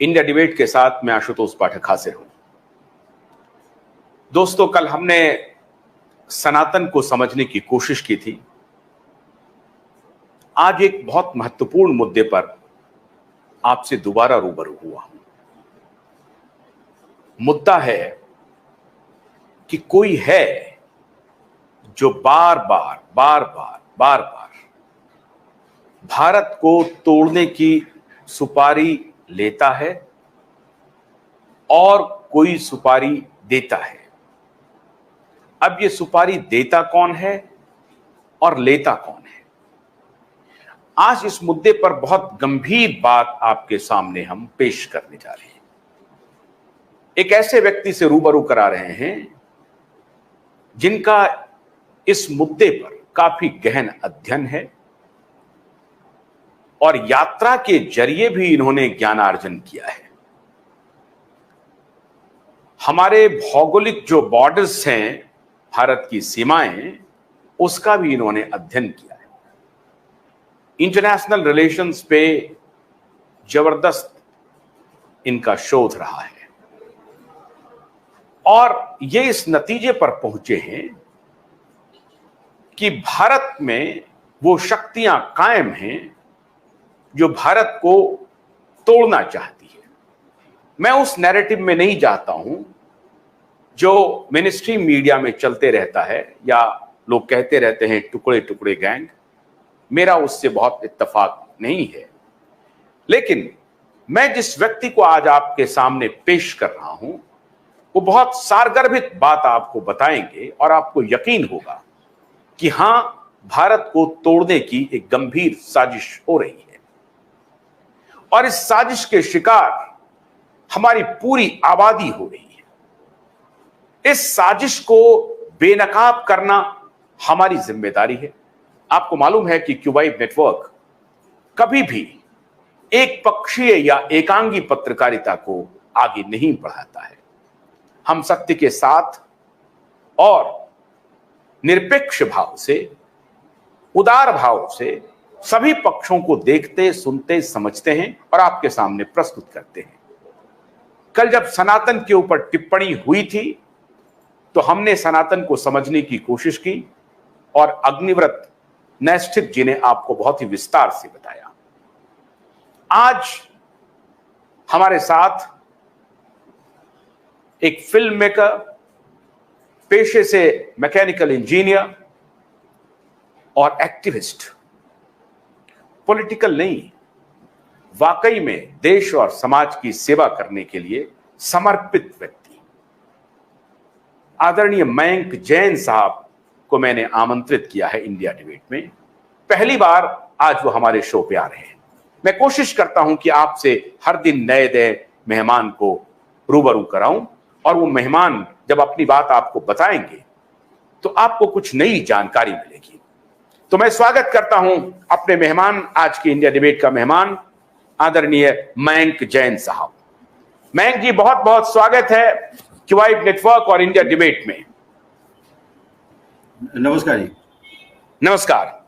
India debate के साथ मैं आशुतोष पाठक हाजिर हूं। दोस्तों, कल हमने सनातन को समझने की कोशिश की थी। आज एक बहुत महत्वपूर्ण मुद्दे पर आपसे दोबारा रूबरू हुआ हूं। मुद्दा है कि कोई है जो बार बार भारत को तोड़ने की सुपारी लेता है और कोई सुपारी देता है। अब ये सुपारी देता कौन है और लेता कौन है? आज इस मुद्दे पर बहुत गंभीर बात आपके सामने हम पेश करने जा रहे हैं। एक ऐसे व्यक्ति से रूबरू करा रहे हैं जिनका इस मुद्दे पर काफी गहन अध्ययन है और यात्रा के जरिए भी इन्होंने ज्ञानार्जन किया है। हमारे भौगोलिक जो बॉर्डर्स हैं, भारत की सीमाएं, उसका भी इन्होंने अध्ययन किया है। इंटरनेशनल रिलेशंस पे जबरदस्त इनका शोध रहा है और ये इस नतीजे पर पहुंचे हैं कि भारत में वो शक्तियां कायम हैं जो भारत को तोड़ना चाहती है। मैं उस नैरेटिव में नहीं जाता हूं जो मिनिस्ट्री मीडिया में चलते रहता है या लोग कहते रहते हैं टुकड़े टुकड़े गैंग। मेरा उससे बहुत इत्तेफाक नहीं है, लेकिन मैं जिस व्यक्ति को आज आपके सामने पेश कर रहा हूं वो बहुत सारगर्भित बात आपको बताएंगे और आपको यकीन होगा कि हां, भारत को तोड़ने की एक गंभीर साजिश हो रही है और इस साजिश के शिकार हमारी पूरी आबादी हो रही है। इस साजिश को बेनकाब करना हमारी जिम्मेदारी है। आपको मालूम है कि क्यूबाइब नेटवर्क कभी भी एक पक्षीय या एकांगी पत्रकारिता को आगे नहीं बढ़ाता है। हम सत्य के साथ और निरपेक्ष भाव से, उदार भाव से सभी पक्षों को देखते, सुनते, समझते हैं और आपके सामने प्रस्तुत करते हैं। कल जब सनातन के ऊपर टिप्पणी हुई थी तो हमने सनातन को समझने की कोशिश की और अग्निव्रत नैष्ठिक जी ने आपको बहुत ही विस्तार से बताया। आज हमारे साथ एक फिल्म मेकर, पेशे से मैकेनिकल इंजीनियर और एक्टिविस्ट, पॉलिटिकल नहीं, वाकई में देश और समाज की सेवा करने के लिए समर्पित व्यक्ति, आदरणीय मयंक जैन साहब को मैंने आमंत्रित किया है इंडिया डिबेट में। पहली बार आज वो हमारे शो पे आ रहे हैं। मैं कोशिश करता हूं कि आपसे हर दिन नए नए मेहमान को रूबरू कराऊं और वो मेहमान जब अपनी बात आपको बताएंगे तो आपको कुछ नई जानकारी मिलेगी। तो मैं स्वागत करता हूं अपने मेहमान, आज के इंडिया डिबेट का मेहमान, आदरणीय मयंक जैन साहब। मयंक जी, बहुत बहुत स्वागत है क्यूबाइब नेटवर्क और इंडिया डिबेट में। नमस्कार जी। नमस्कार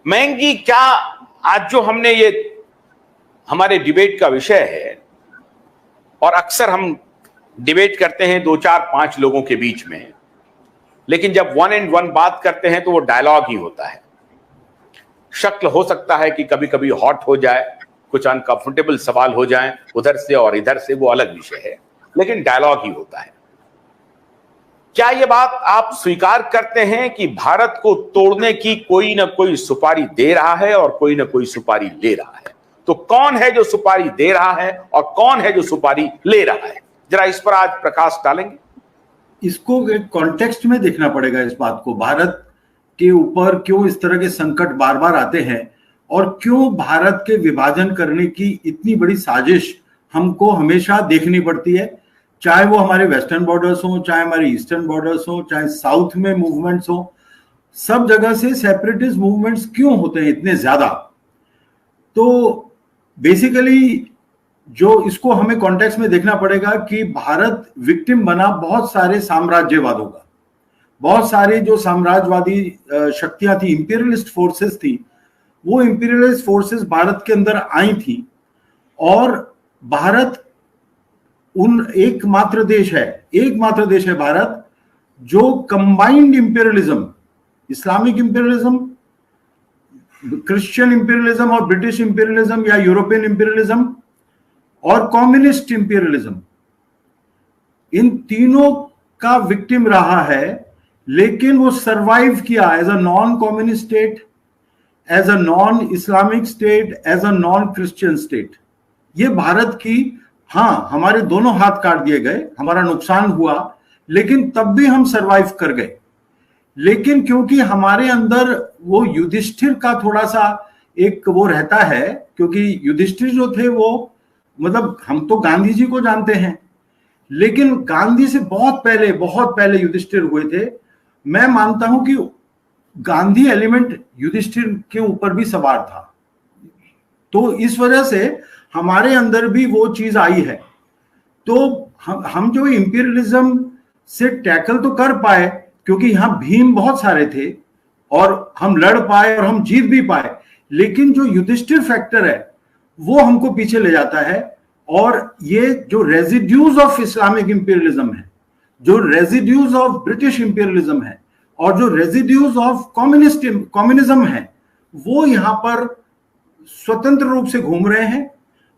मयंक जी, क्या आज जो हमने ये हमारे डिबेट का विषय है, और अक्सर हम डिबेट करते हैं 2, 4, 5 लोगों के बीच में, लेकिन जब 1 on 1 बात करते हैं तो वो डायलॉग ही होता है। शक्ल हो सकता है कि कभी कभी हॉट हो जाए, कुछ अनकंफर्टेबल सवाल हो जाएं उधर से और इधर से, वो अलग विषय है, लेकिन डायलॉग ही होता है। क्या ये बात आप स्वीकार करते हैं कि भारत को तोड़ने की कोई ना कोई सुपारी दे रहा है और कोई ना कोई सुपारी ले रहा है? तो कौन है जो सुपारी दे रहा है और कौन है जो सुपारी ले रहा है? जरा इस पर आज प्रकाश डालेंगे। इसको एक कॉन्टेक्स्ट में देखना पड़ेगा। इस बात को, भारत के ऊपर क्यों इस तरह के संकट बार बार आते हैं और क्यों भारत के विभाजन करने की इतनी बड़ी साजिश हमको हमेशा देखनी पड़ती है, चाहे वो हमारे वेस्टर्न बॉर्डर्स हो, चाहे हमारे ईस्टर्न बॉर्डर्स हो, चाहे साउथ में मूवमेंट्स हो, सब जगह से सेपरेटिस्ट मूवमेंट्स क्यों होते हैं इतने ज्यादा। तो बेसिकली जो इसको हमें कॉन्टेक्स्ट में देखना पड़ेगा कि भारत विक्टिम बना बहुत सारे साम्राज्यवादों का। बहुत सारी जो साम्राज्यवादी शक्तियां थी, इंपीरियलिस्ट फोर्सेस थी, वो इंपीरियलिस्ट फोर्सेस भारत के अंदर आई थी और भारत एकमात्र देश है भारत जो combined imperialism, Islamic imperialism, Christian imperialism और ब्रिटिश इंपीरियलिज्म या यूरोपियन इंपीरियलिज्म और कम्युनिस्ट इंपीरियलिज्म, इन तीनों का विक्टिम रहा है, लेकिन वो सरवाइव किया as a non communist state, as a non Islamic state, as a non Christian state. ये भारत की, हाँ हमारे दोनों हाथ काट दिए गए, हमारा नुकसान हुआ, लेकिन तब भी हम सरवाइव कर गए। लेकिन क्योंकि हमारे अंदर वो युधिष्ठिर का थोड़ा सा एक वो रहता है, क्योंकि युधिष्ठिर जो थे वो, मतलब हम तो गांधी जी को जानते हैं, लेकिन गांधी से बहुत पहले युधिष्ठिर हुए थे। मैं मानता हूं कि गांधी एलिमेंट युधिष्ठिर के ऊपर भी सवार था, तो इस वजह से हमारे अंदर भी वो चीज आई है। तो हम जो इंपीरियलिज्म से टैकल तो कर पाए, क्योंकि यहां भीम बहुत सारे थे और हम लड़ पाए और हम जीत भी पाए, लेकिन जो युधिष्ठिर फैक्टर है वो हमको पीछे ले जाता है। और ये जो रेजिड्यूज ऑफ इस्लामिक इंपीरियलिज्म है, जो रेजिड्यूज ऑफ ब्रिटिश इंपीरियलिज्म है और जो रेजिड्यूज ऑफ कम्युनिज्म है, वो यहां पर स्वतंत्र रूप से घूम रहे हैं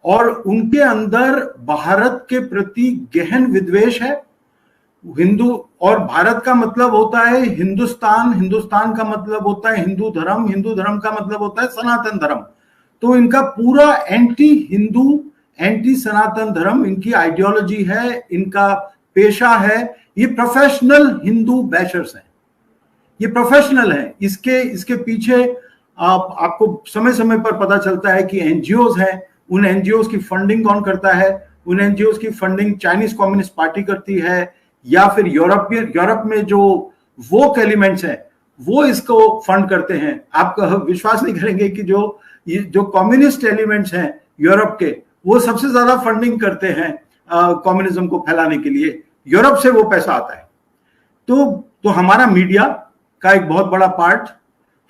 और उनके अंदर भारत के प्रति गहन विद्वेष है। हिंदू और भारत का मतलब होता है हिंदुस्तान, हिंदुस्तान का मतलब होता है हिंदू धर्म, हिंदू धर्म का मतलब होता है सनातन धर्म। तो इनका पूरा एंटी हिंदू, एंटी सनातन धर्म इनकी आइडियोलॉजी है, इनका पेशा है। ये प्रोफेशनल हिंदू बैशर्स हैं, ये प्रोफेशनल है। इसके पीछे आपको समय समय पर पता चलता है कि एनजीओज हैं, उन एनजीओज की फंडिंग कौन करता है? उन एनजीओज की फंडिंग चाइनीज कम्युनिस्ट पार्टी करती है, या फिर यूरोप में जो वोक एलिमेंट्स हैं वो इसको फंड करते हैं। आप विश्वास नहीं करेंगे कि जो कम्युनिस्ट एलिमेंट्स हैं यूरोप के, वो सबसे ज्यादा फंडिंग करते हैं कम्युनिज्म को फैलाने के लिए। यूरोप से वो पैसा आता है। तो हमारा मीडिया का एक बहुत बड़ा पार्ट,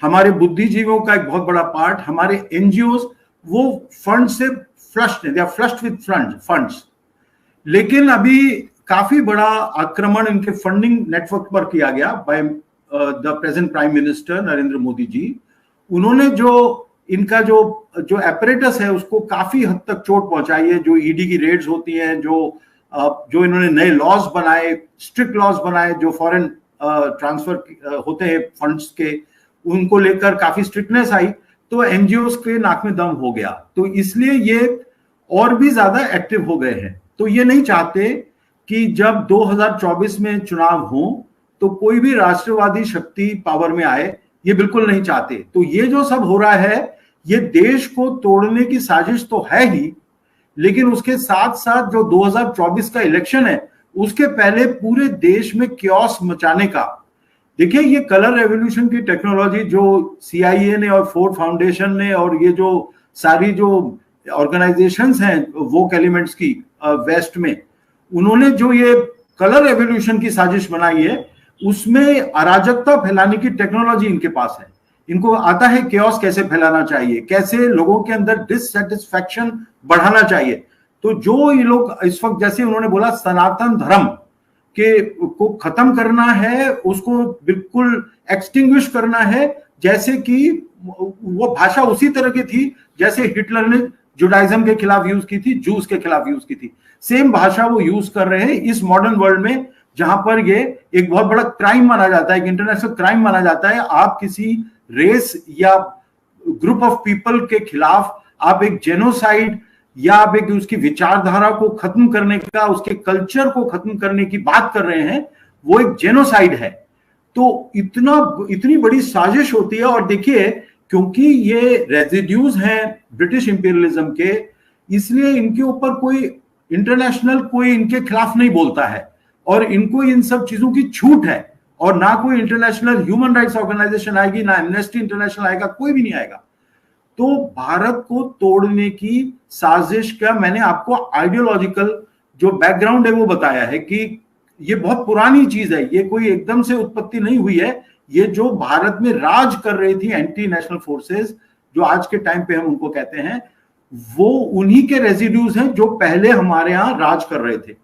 हमारे बुद्धिजीवियों का एक बहुत बड़ा पार्ट, हमारे एनजीओज, वो फंड से फ्लश्ड है, they are flushed with funds. लेकिन अभी काफी बड़ा आक्रमण इनके फंडिंग नेटवर्क पर किया गया by the present prime minister Narendra Modi ji. उन्होंने जो इनका जो एपरेटस है उसको काफी हद तक चोट पहुंचाई है। जो ईडी की रेड्स होती हैं, जो इन्होंने नए लॉज बनाए, स्ट्रिक्ट लॉज बनाए, जो फॉरेन ट्रांसफर होते हैं फंड्स के, उनको लेकर काफी स्ट्रिक्टनेस आई, तो एनजीओज के नाक में दम हो गया। तो इसलिए ये और भी ज्यादा एक्टिव हो गए हैं। तो ये नहीं चाहते कि जब 2024 में चुनाव हो तो कोई भी राष्ट्रवादी शक्ति पावर में आए, ये बिल्कुल नहीं चाहते। तो ये जो सब हो रहा है, ये देश को तोड़ने की साजिश तो है ही, लेकिन उसके साथ साथ जो 2024 का इलेक्शन है उसके पहले पूरे देश में क्योस मचाने का। देखिए, ये कलर रेवोल्यूशन की टेक्नोलॉजी जो CIA ने और फोर्ड फाउंडेशन ने और ये जो सारी जो ऑर्गेनाइजेशंस हैं वोक एलिमेंट्स की वेस्ट में, उन्होंने जो ये कलर रेवोल्यूशन की साजिश बनाई है, उसमें अराजकता फैलाने की टेक्नोलॉजी इनके पास है। इनको आता है केओस कैसे फैलाना चाहिए, कैसे लोगों के अंदर डिससैटिस्फैक्शन बढ़ाना चाहिए। तो जो ये लोग इस वक्त, जैसे उन्होंने बोला, सनातन धर्म को खत्म करना है, उसको बिल्कुल एक्सटिंग्विश करना है, जैसे कि वो भाषा उसी तरह की थी जैसे हिटलर ने जुडाइज्म के खिलाफ यूज की थी, जूस के खिलाफ यूज की थी। सेम भाषा वो यूज कर रहे हैं इस मॉडर्न वर्ल्ड में, जहां पर ये एक बहुत बड़ा क्राइम माना जाता है, एक इंटरनेशनल क्राइम माना जाता है। आप किसी रेस या ग्रुप ऑफ पीपल के खिलाफ आप एक जेनोसाइड या आप एक उसकी विचारधारा को खत्म करने का, उसके कल्चर को खत्म करने की बात कर रहे हैं, वो एक जेनोसाइड है। तो इतनी बड़ी साजिश होती है। और देखिए, क्योंकि ये रेजिड्यूज हैं ब्रिटिश इंपीरियलिज्म के, इसलिए इनके ऊपर कोई इंटरनेशनल कोई इनके खिलाफ नहीं बोलता है और इनको इन सब चीजों की छूट है। और ना कोई इंटरनेशनल ह्यूमन राइट्स ऑर्गेनाइजेशन आएगी, ना एमनेस्टी इंटरनेशनल आएगा, कोई भी नहीं आएगा। तो भारत को तोड़ने की साजिश का मैंने आपको आइडियोलॉजिकल जो बैकग्राउंड है वो बताया है कि ये बहुत पुरानी चीज है, ये कोई एकदम से उत्पत्ति नहीं हुई है। ये जो भारत में राज कर रही थी एंटी नेशनल फोर्सेस, जो आज के टाइम पे हम उनको कहते हैं, वो उन्हीं के रेजिड्यूज हैं जो पहले हमारे यहाँ राज कर रहे थे।